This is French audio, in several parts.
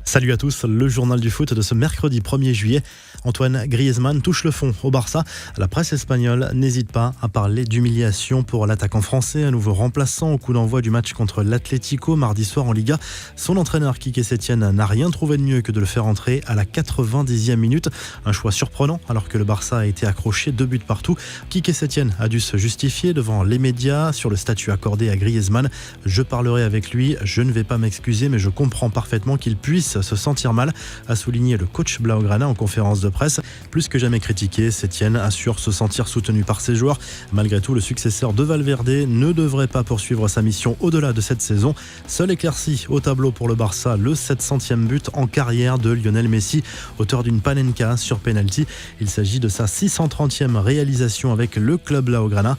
Salut à tous, le journal du foot de ce mercredi 1er juillet. Antoine Griezmann touche le fond au Barça. La presse espagnole n'hésite pas à parler d'humiliation pour l'attaquant français, à nouveau remplaçant au coup d'envoi du match contre l'Atlético mardi soir en Liga. Son entraîneur Quique Setién n'a rien trouvé de mieux que de le faire entrer à la 90e minute. Un choix surprenant alors que le Barça a été accroché 2 buts partout. Quique Setién a dû se justifier devant les médias sur le statut accordé à Griezmann. Je parlerai avec lui, je ne vais pas m'excuser mais je comprends parfaitement qu'il puisse se sentir mal, a souligné le coach Blaugrana en conférence de presse. Plus que jamais critiqué, Setién assure se sentir soutenu par ses joueurs. Malgré tout, le successeur de Valverde ne devrait pas poursuivre sa mission au-delà de cette saison. Seul éclairci au tableau pour le Barça, le 700e but en carrière de Lionel Messi, auteur d'une panenka sur penalty. Il s'agit de sa 630e réalisation avec le club Blaugrana.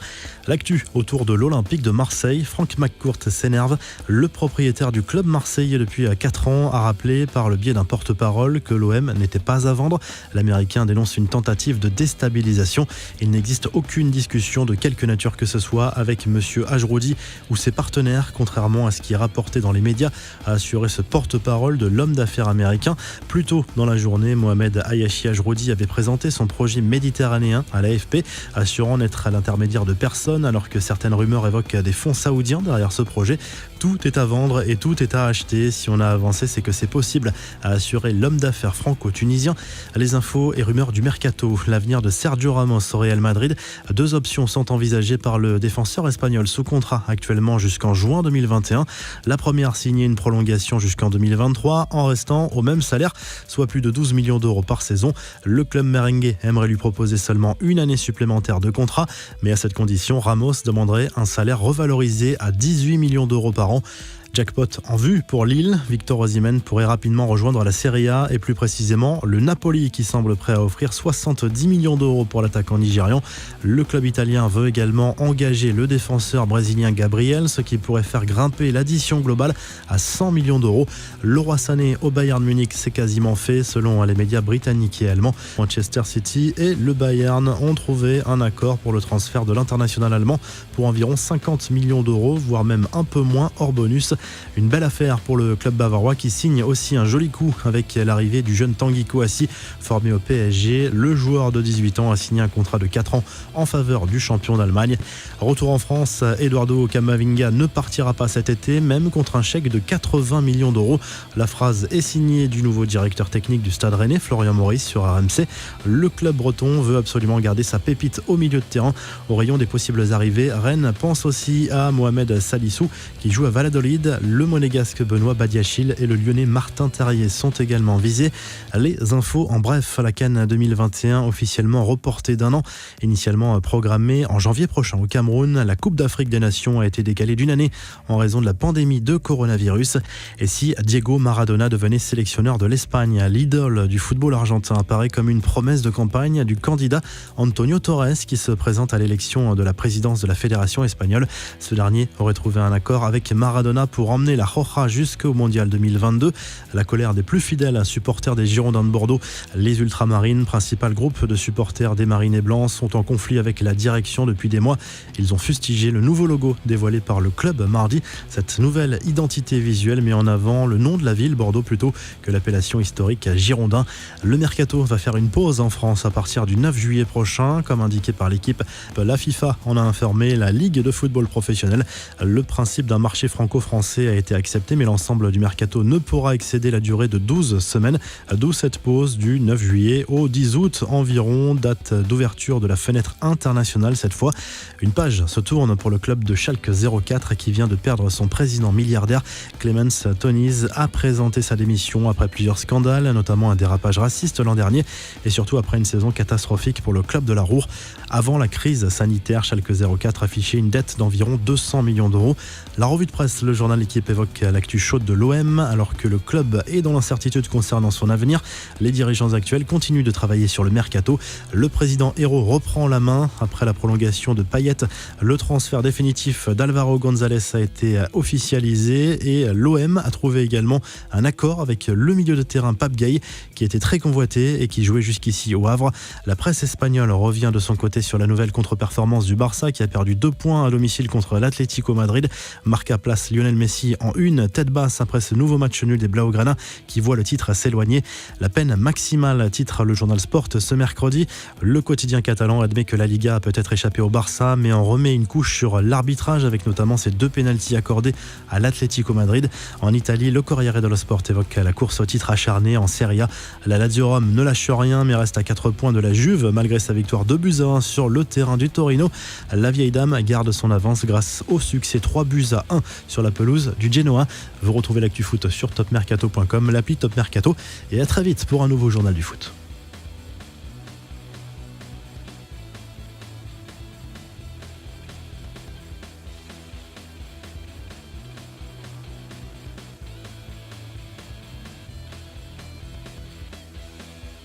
L'actu autour de l'Olympique de Marseille, Franck McCourt s'énerve. Le propriétaire du club marseillais depuis 4 ans a rappelé par le biais d'un porte-parole que l'OM n'était pas à vendre. L'Américain dénonce une tentative de déstabilisation. Il n'existe aucune discussion de quelque nature que ce soit avec M. Ajroudi ou ses partenaires, contrairement à ce qui est rapporté dans les médias, a assuré ce porte-parole de l'homme d'affaires américain. Plus tôt dans la journée, Mohamed Ayashi Ajroudi avait présenté son projet méditerranéen à l'AFP, assurant n'être à l'intermédiaire de personne alors que certaines rumeurs évoquent des fonds saoudiens derrière ce projet. Tout est à vendre et tout est à acheter. Si on a avancé, c'est que c'est possible, a assuré l'homme d'affaires franco-tunisien. Les infos et rumeurs du mercato. L'avenir de Sergio Ramos au Real Madrid. 2 options sont envisagées par le défenseur espagnol sous contrat actuellement jusqu'en juin 2021. La première, signer une prolongation jusqu'en 2023 en restant au même salaire, soit plus de 12 millions d'euros par saison. Le club merengue aimerait lui proposer seulement une année supplémentaire de contrat, mais à cette condition, Ramos demanderait un salaire revalorisé à 18 millions d'euros par an. Jackpot en vue pour Lille. Victor Osimhen pourrait rapidement rejoindre la Serie A et plus précisément le Napoli qui semble prêt à offrir 70 millions d'euros pour l'attaquant nigérian. Le club italien veut également engager le défenseur brésilien Gabriel, ce qui pourrait faire grimper l'addition globale à 100 millions d'euros. Leroy Sané au Bayern Munich, c'est quasiment fait selon les médias britanniques et allemands. Manchester City et le Bayern ont trouvé un accord pour le transfert de l'international allemand pour environ 50 millions d'euros, voire même un peu moins hors bonus. Une belle affaire pour le club bavarois qui signe aussi un joli coup avec l'arrivée du jeune Tanguy Kouassi formé au PSG. Le joueur de 18 ans a signé un contrat de 4 ans en faveur du champion d'Allemagne. Retour en France, Eduardo Camavinga ne partira pas cet été, même contre un chèque de 80 millions d'euros. La phrase est signée du nouveau directeur technique du Stade Rennais, Florian Maurice, sur RMC. Le club breton veut absolument garder sa pépite au milieu de terrain. Au rayon des possibles arrivées, Rennes pense aussi à Mohamed Salissou qui joue à Valladolid. Le monégasque Benoît Badiachil et le lyonnais Martin Terrier sont également visés. Les infos en bref, la CAN 2021 officiellement reportée d'1 an. Initialement programmée en janvier prochain au Cameroun, la Coupe d'Afrique des Nations a été décalée d'1 année en raison de la pandémie de coronavirus. Et si Diego Maradona devenait sélectionneur de l'Espagne, l'idole du football argentin apparaît comme une promesse de campagne du candidat Antonio Torres qui se présente à l'élection de la présidence de la Fédération espagnole. Ce dernier aurait trouvé un accord avec Maradona pour emmener la Roja jusqu'au Mondial 2022. La colère des plus fidèles supporters des Girondins de Bordeaux. Les Ultramarines, principal groupe de supporters des Marinés Blancs, sont en conflit avec la direction depuis des mois. Ils ont fustigé le nouveau logo dévoilé par le club mardi. Cette nouvelle identité visuelle met en avant le nom de la ville, Bordeaux, plutôt que l'appellation historique Girondin. Le mercato va faire une pause en France à partir du 9 juillet prochain, comme indiqué par l'équipe. La FIFA en a informé la Ligue de football professionnel. Le principe d'un marché franco-français a été accepté, mais l'ensemble du mercato ne pourra excéder la durée de 12 semaines, d'où cette pause du 9 juillet au 10 août environ, date d'ouverture de la fenêtre internationale cette fois. Une page se tourne pour le club de Schalke 04 qui vient de perdre son président milliardaire. Clemens Tönnies a présenté sa démission après plusieurs scandales, notamment un dérapage raciste l'an dernier et surtout après une saison catastrophique pour le club de la Ruhr. Avant la crise sanitaire, Schalke 04 affichait une dette d'environ 200 millions d'euros. La revue de presse, le journal L'équipe évoque l'actu chaude de l'OM alors que le club est dans l'incertitude concernant son avenir. Les dirigeants actuels continuent de travailler sur le mercato. Le président Hérault reprend la main après la prolongation de Payet. Le transfert définitif d'Alvaro González a été officialisé et l'OM a trouvé également un accord avec le milieu de terrain Pape Gueye qui était très convoité et qui jouait jusqu'ici au Havre. La presse espagnole revient de son côté sur la nouvelle contre-performance du Barça qui a perdu 2 points à domicile contre l'Atlético Madrid. Marca place Lionel Messi Messi en une, tête basse après ce nouveau match nul des Blaugrana qui voit le titre s'éloigner. La peine maximale, titre le journal Sport ce mercredi. Le quotidien catalan admet que la Liga a peut-être échappé au Barça, mais en remet une couche sur l'arbitrage avec notamment ces 2 pénaltys accordés à l'Atlético Madrid. En Italie, le Corriere dello Sport évoque la course au titre acharnée en Serie A. La Lazio Rome ne lâche rien mais reste à 4 points de la Juve malgré sa victoire 2-1 sur le terrain du Torino. La vieille dame garde son avance grâce au succès 3-1 sur la pelouse du Genoa. Vous retrouvez l'actu foot sur topmercato.com, l'appli Top Mercato, et à très vite pour un nouveau journal du foot.